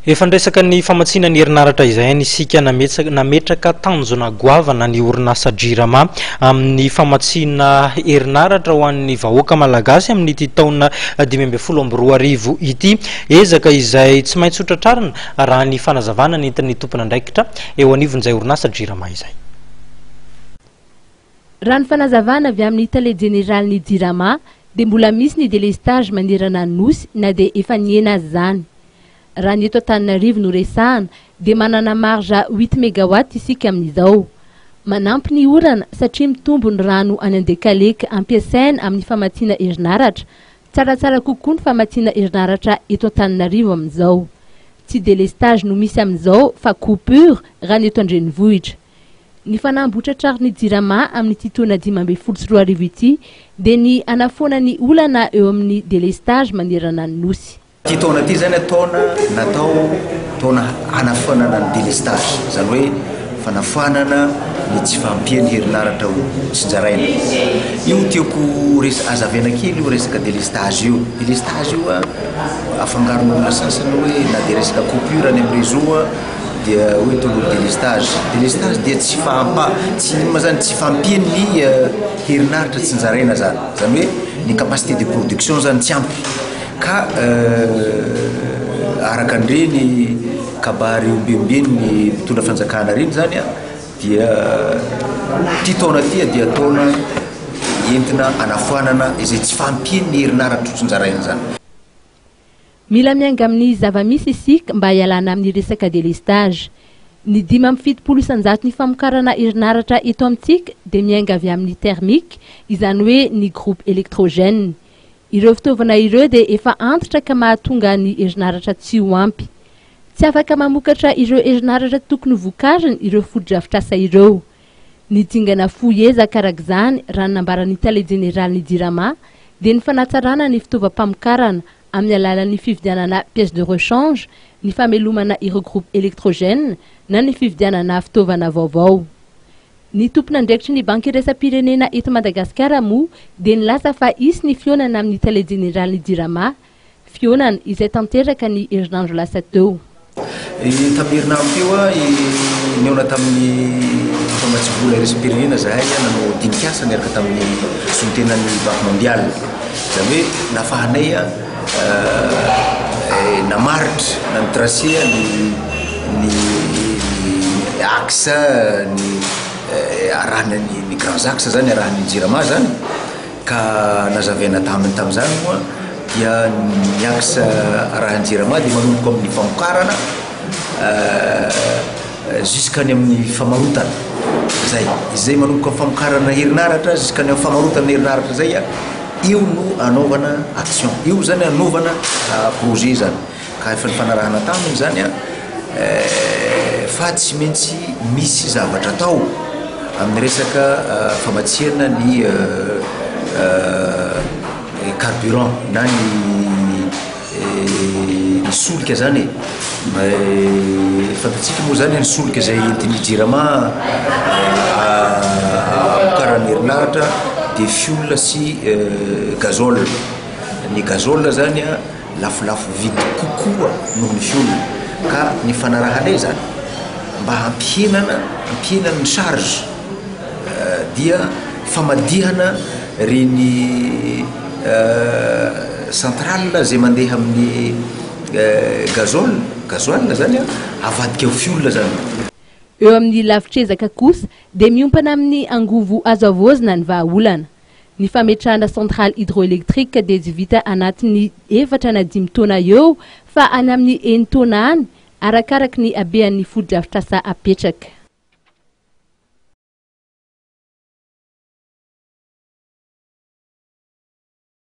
Efa ndresaka ny famatsiana ny herinaratra izay nisika nametraka tanjona goavana ny orinasa Jirama amin'ny famatsiana herinaratra ho an'ny vahoaka malagasy amin'ny taona 2022 ity, ezaka izay tsy maintsy hotratrarina raha ny fanazavana nentin'ny tompona andraikitra eo anivon'izay orinasa Jirama izay. Raha ny fanazavana avy amin'ny tale general ny Jirama dia mbola misy ny délestage manerana nosy na dia efa niena azy zany. Raha ny eto Antananarivo no resahana dia manana marja 8 mégawatt isika amin'izao. Manampy ny orana satria mitombo ny rano any Andekaleka ampiasaina amin'ny famatsiana herinaratra. Tsaratsara kokoa ny famatsiana herinaratra eto Antananarivo amin'izao. Tsy délestage no misy amin'izao fa coupure raha ny eto Andrenivohitra. Ny fanamboatra trarin'ny Jirama amin'ny taona 2024 ity dia ny anafoana ny olana eo amin'ny délestage manerana ny nosy. Ty taona ty zany taona natao taona anafanana ny délestage, zany hoe fanafanana ny tsy fampiany herinaratra tsinjaraina. Io tiako azavena kely io resaka délestage io. Délestage io afangaron'olona sasany hoe na dia resaka coupure any amin'ny réseau dia hoe tolo délestage. Délestage dia tsy fampiany ny herinaratra tsinjaraina zany. Zany hoe ny capacité de production zany tsy ampy. Ka araka andreny kabary ombembeny ny mitondra fanjakana reny zany dia ty taona ty dia taona entina anafoanana izay tsy fampiany ny herinaratra tsinjaraina zany. Mila mianga amin'ny zavamisy isika mba hialana amin'ny resaka délestage. Ny 570 ny famokarana herinaratra eto amintsika dia mianga avy amin'ny thermique, izany hoe ny groupe électrogène. Ireo fitaovana ireo dia efa antitra ka mahatonga ny herinaratra tsy ho ampy. Tsy afaka mamokatra ireo herinaratra tokony vokariny ireo foto-drafitrasa ireo. Ny dingana foezaka araka izany raha nambaran'ny tale general ny Jirama dia ny fanatsarana ny fitaovam-pamokarana amin'ny alalan'ny fividianana pièces de rechange, ny famelomana ireo groupe électrogène na ny fividianana fitaovana vaovao. Ny tompon'andraikitry ny banky iraisam-pirenena eto Madagasikara moa dia nilasa fa isy ny fionana amin'ny tale general ny Jirama, fionana izay tanteraka ny herinandro lasa teo. Tamin'ny herinandro teo niona tamin'ny famatsivola iraisam-pirenena zahay nanao dinikasa niaraka tamin'ny solontenan'ny banque mondiale. Zany hoe nafahanay namaritra na nitracé ny axe arahana ny grands axes zany arahan'ny Jirama zany ka nazavena tamin'izany moa dia ny axe arahan'ny Jirama dia manomboka amin'ny famokarana jusqu'any amin'ny famarotana izay manomboka amin'ny famokarana herinaratra jusqu'any amin'ny famarotana herinaratra zay io no anaovana action, io zany anaovana projet zany. Ka efa nifanarahana taminy zany fa tsy maintsy misy zavatra atao amin'ny resaka famatsiana ny carburant na ny solika zany. Fantatsika moa zany ny solika izay entin'ny Jirama amokarana herinaratra dia fuel sy gazole. Ny gazole zany lafolafo vidy kokoa noho ny fuel. Ka ny fanarahanay zany mba hampihenana ny charge dia famadihana reny centrale zay mandeha amin'ny gazoile zany avadika ao fuel zany. Eo amin'ny lavitrezaka kosa dia miompana amin'ny angovo azo avozina ny vahaolana. Ny fametrahana centrale hydroélectrique dia tsy vita anatin'ny 4 na 5 taona eo fa any amin'ny 1 taona any arakaraka ny habean'ny foto-drafitrasa apetraka.